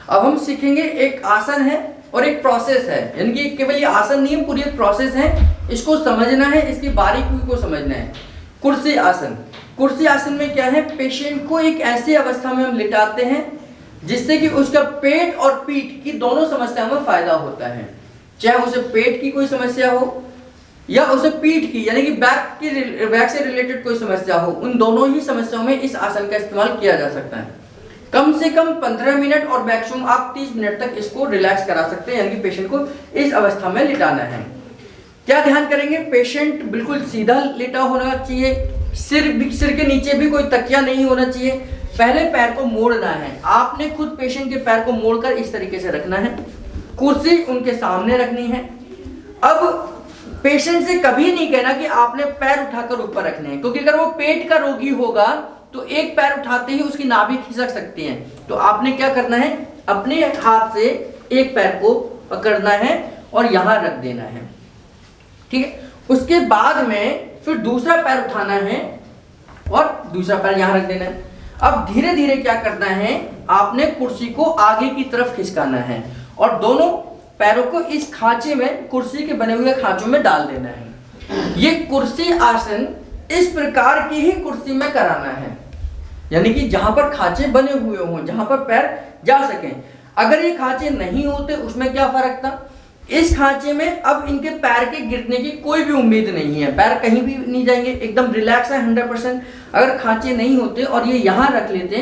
अब हम सीखेंगे, एक आसन है और एक प्रोसेस है, यानी कि केवल ये आसन नहीं है, पूरी एक प्रोसेस है, इसको समझना है, इसकी बारीकी को समझना है। कुर्सी आसन। कुर्सी आसन में क्या है, पेशेंट को एक ऐसी अवस्था में हम लिटाते हैं जिससे कि उसका पेट और पीठ की दोनों समस्याओं में फायदा होता है। चाहे उसे पेट की कोई समस्या हो या उसे पीठ की यानी कि बैक से रिलेटेड कोई समस्या हो, उन दोनों ही समस्याओं में इस आसन का इस्तेमाल किया जा सकता है। कम से कम 15 मिनट और मैक्सिमम आप 30 मिनट तक इसको रिलैक्स करा सकते हैं, यानी कि पेशेंट को इस अवस्था में लिटाना है। क्या ध्यान करेंगे, पेशेंट बिल्कुल सीधा लेटा होना चाहिए, सिर के नीचे भी कोई तकिया नहीं होना चाहिए। पहले पैर को मोड़ना है, आपने खुद पेशेंट के पैर को मोड़कर इस तरीके से रखना है, कुर्सी उनके सामने रखनी है। अब पेशेंट से कभी नहीं कहना कि आपने पैर उठाकर ऊपर रखने हैं, क्योंकि अगर वो पेट का रोगी होगा तो एक पैर उठाते ही उसकी नाभि खिसक सकती है। तो आपने क्या करना है, अपने हाथ से एक पैर को पकड़ना है और यहां रख देना है, ठीक है। उसके बाद में फिर दूसरा पैर उठाना है और दूसरा पैर यहां रख देना है। अब धीरे धीरे क्या करना है, आपने कुर्सी को आगे की तरफ खिसकाना है और दोनों पैरों को इस खांचे में, कुर्सी के बने हुए खांचों में डाल देना है। ये कुर्सी आसन इस प्रकार की ही कुर्सी में कराना है, यानी कि जहां पर खांचे बने हुए हों, जहां पर पैर जा सकें। अगर ये खांचे नहीं होते उसमें क्या फर्क था, इस खांचे में अब इनके पैर के गिरने की कोई भी उम्मीद नहीं है, पैर कहीं भी नहीं जाएंगे, एकदम रिलैक्स है 100%। अगर खांचे नहीं होते और ये यहां रख लेते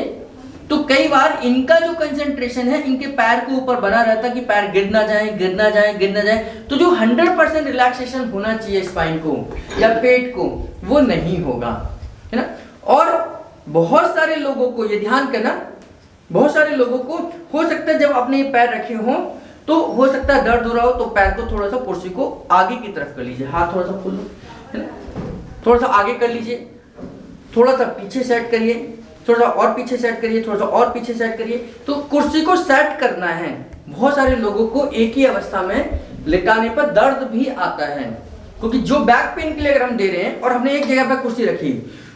तो कई बार इनका जो कंसंट्रेशन है इनके पैर के ऊपर बना रहता कि पैर गिर ना जाए, गिर ना जाए, गिर ना जाए। तो जो 100% रिलैक्सेशन होना चाहिए स्पाइन को या पेट को, वो नहीं होगा, है ना। और बहुत सारे लोगों को ये ध्यान करना, बहुत सारे लोगों को हो सकता है जब आपने ये पैर रखे हों तो हो सकता है दर्द हो रहा हो, तो पैर को थोड़ा सा कुर्सी को आगे की तरफ कर लीजिए, हाथ थोड़ा सा खोल लो, है ना, थोड़ा सा आगे कर लीजिए, थोड़ा सा पीछे सेट करिए, थोड़ा सा और पीछे सेट करिए, थोड़ा सा और पीछे सेट करिए। तो कुर्सी को सेट करना है। बहुत सारे लोगों को एक ही अवस्था में लेटाने पर दर्द भी आता है, क्योंकि जो बैक पेन के लिए अगर हम दे रहे हैं और हमने एक जगह पर कुर्सी रखी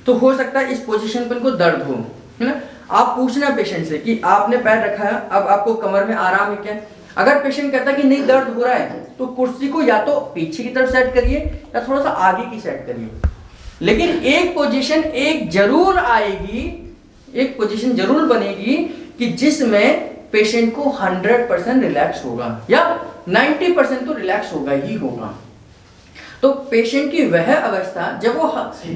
तो हो सकता है इस पोजीशन पर इनको दर्द हो, है ना। आप पूछना पेशेंट से कि आपने पैर रखा है, अब आपको कमर में आराम है क्या। अगर पेशेंट कहता है कि नहीं दर्द हो रहा है तो कुर्सी को या तो पीछे की तरफ सेट करिए या थोड़ा सा आगे की सेट करिए। लेकिन एक पोजीशन एक जरूर आएगी, एक पोजीशन जरूर बनेगी कि जिसमें पेशेंट को 100% रिलैक्स होगा या 90% तो रिलैक्स होगा ही होगा। तो पेशेंट की वह अवस्था जब वो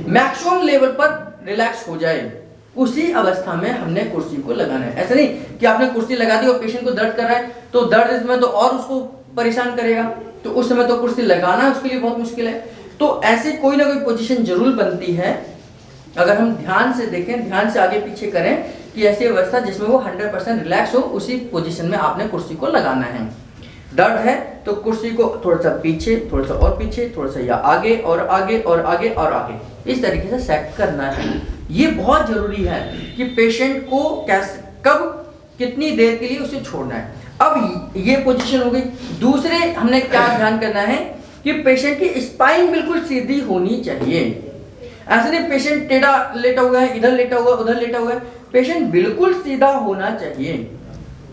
मैक्सिमम लेवल पर रिलैक्स हो जाए, उसी अवस्था में हमने कुर्सी को लगाना है। ऐसा नहीं कि आपने कुर्सी लगा दी और पेशेंट को दर्द कर रहा है तो दर्द इसमें तो और उसको परेशान करेगा, तो उस समय तो कुर्सी लगाना उसके लिए बहुत मुश्किल है। तो ऐसे कोई ना कोई पोजीशन जरूर बनती है, अगर हम ध्यान से देखें, ध्यान से आगे पीछे करें कि ऐसी अवस्था जिसमें वो 100% रिलैक्स हो, उसी पोजीशन में आपने कुर्सी को लगाना है। दर्द है तो कुर्सी को थोड़ा सा पीछे, थोड़ा सा और पीछे, थोड़ा सा या आगे और आगे और आगे और आगे, इस तरीके से सेट करना है। ये बहुत जरूरी है कि पेशेंट को कैसे, कब, कितनी देर के लिए उसे छोड़ना है। अब ये पोजीशन हो गई। दूसरे हमने क्या ध्यान करना है कि पेशेंट की स्पाइन बिल्कुल सीधी होनी चाहिए। ऐसे नहीं पेशेंट टेढ़ा लेटा हुआ है, इधर लेटा हुआ, उधर लेटा हुआ है, पेशेंट बिल्कुल सीधा होना चाहिए।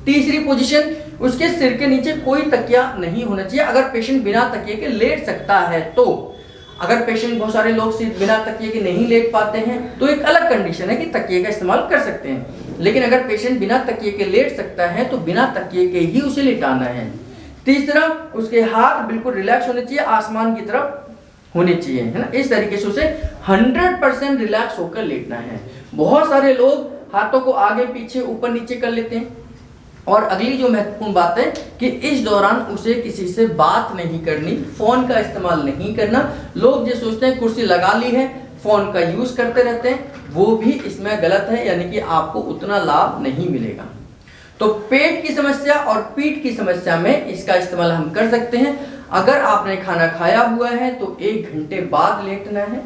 तीसरी पोजीशन, उसके सिर के नीचे कोई तकिया नहीं होना चाहिए। अगर पेशेंट बिना तकिए के लेट सकता है तो, अगर पेशेंट, बहुत सारे लोग बिना तकिए के नहीं लेट पाते हैं तो एक अलग कंडीशन है कि तकिए का इस्तेमाल कर सकते हैं। लेकिन अगर पेशेंट बिना तकिए के लेट सकता है तो बिना तकिए के ही उसे लेटाना है। तीसरा, उसके हाथ बिल्कुल रिलैक्स होने चाहिए, आसमान की तरफ होने चाहिए, है ना। इस तरीके से उसे 100% रिलैक्स होकर लेटना है। बहुत सारे लोग हाथों को आगे पीछे ऊपर नीचे कर लेते हैं। और अगली जो महत्वपूर्ण बात है कि इस दौरान उसे किसी से बात नहीं करनी, फोन का इस्तेमाल नहीं करना। लोग जो सोचते हैं कुर्सी लगा ली है, फोन का यूज करते रहते हैं, वो भी इसमें गलत है, यानी कि आपको उतना लाभ नहीं मिलेगा। तो पेट की समस्या और पीठ की समस्या में इसका इस्तेमाल हम कर सकते हैं। अगर आपने खाना खाया हुआ है तो 1 घंटे बाद लेटना है,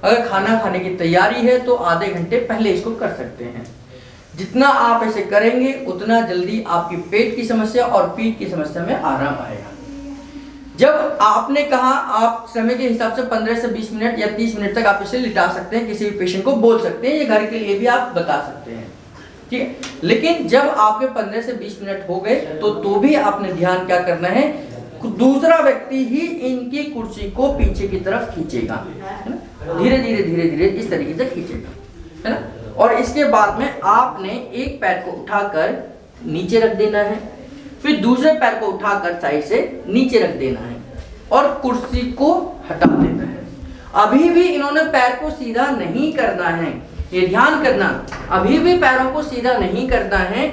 अगर खाना खाने की तैयारी है तो आधे घंटे पहले इसको कर सकते हैं। जितना आप ऐसे करेंगे उतना जल्दी आपकी पेट की समस्या और पीठ की समस्या में आराम आएगा। जब आपने कहा, आप समय के हिसाब से 15 से 20 मिनट या 30 मिनट तक आप इसे लिटा सकते हैं, किसी भी पेशेंट को बोल सकते हैं, ये घर के लिए भी आप बता सकते हैं। ठीक है। लेकिन जब आपके 15 से 20 मिनट हो गए तो भी आपने ध्यान क्या करना है, दूसरा व्यक्ति ही इनकी कुर्सी को पीछे की तरफ खींचेगा, है ना, धीरे धीरे धीरे धीरे इस तरीके से खींचेगा, है ना। और इसके बाद में आपने एक पैर को उठाकर नीचे रख देना है, फिर दूसरे पैर को उठाकर साइड से नीचे रख देना है और कुर्सी को हटा देना है। अभी भी इन्होंने पैर को सीधा नहीं करना है, ये ध्यान करना, अभी भी पैरों को सीधा नहीं करना है।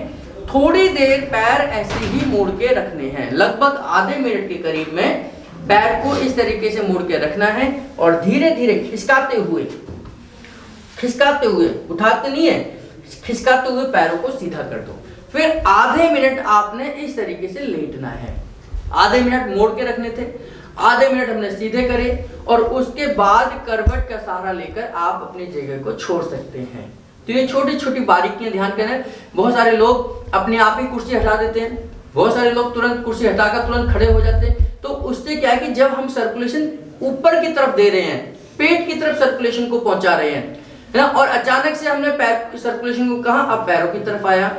थोड़ी देर पैर ऐसे ही मोड़ के रखने हैं, लगभग आधे मिनट के करीब में पैर को इस तरीके से मोड़ के रखना है और धीरे धीरे खिसकाते हुए, उठाते नहीं है, खिसकाते हुए पैरों को सीधा कर दो। फिर आधे मिनट आपने इस तरीके से लेटना है। आधे मिनट मोड़ के रखने थे, आधे मिनट हमने सीधे करे और उसके बाद करवट का सहारा लेकर आप अपनी जगह को छोड़ सकते हैं। तो ये छोटी छोटी बारीकियां ध्यान करना। बहुत सारे लोग अपने आप ही कुर्सी हटा देते हैं, बहुत सारे लोग तुरंत कुर्सी हटाकर तुरंत खड़े हो जाते हैं। तो उससे क्या है कि जब हम सर्कुलेशन ऊपर की तरफ दे रहे हैं, पेट की तरफ सर्कुलेशन को पहुंचा रहे हैं, है ना, और अचानक से हमने पैर की सर्कुलेशन को कहा अब पैरों की तरफ आया,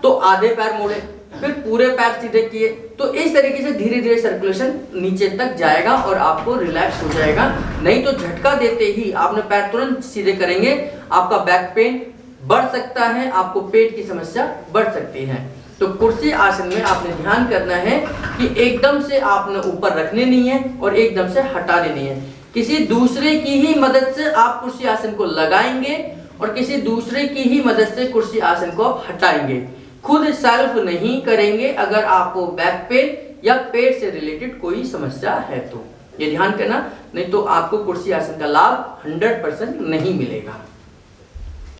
तो आधे पैर मोड़े, फिर पूरे पैर सीधे किए, तो इस तरीके से धीरे धीरे सर्कुलेशन नीचे तक जाएगा और आपको रिलैक्स हो जाएगा। नहीं तो झटका देते ही आपने पैर तुरंत सीधे करेंगे, आपका बैक पेन बढ़ सकता है, आपको पेट की समस्या बढ़ सकती है। तो कुर्सी आसन में आपने ध्यान करना है कि एकदम से आपने ऊपर रखने नहीं है और एकदम से हटाने नहीं है। किसी दूसरे की ही मदद से आप कुर्सी आसन को लगाएंगे और किसी दूसरे की ही मदद से कुर्सी आसन को आप हटाएंगे, खुद सेल्फ नहीं करेंगे अगर आपको बैक पेन या पेट से रिलेटेड कोई समस्या है तो। ये ध्यान करना, नहीं तो आपको कुर्सी आसन का लाभ 100% नहीं मिलेगा।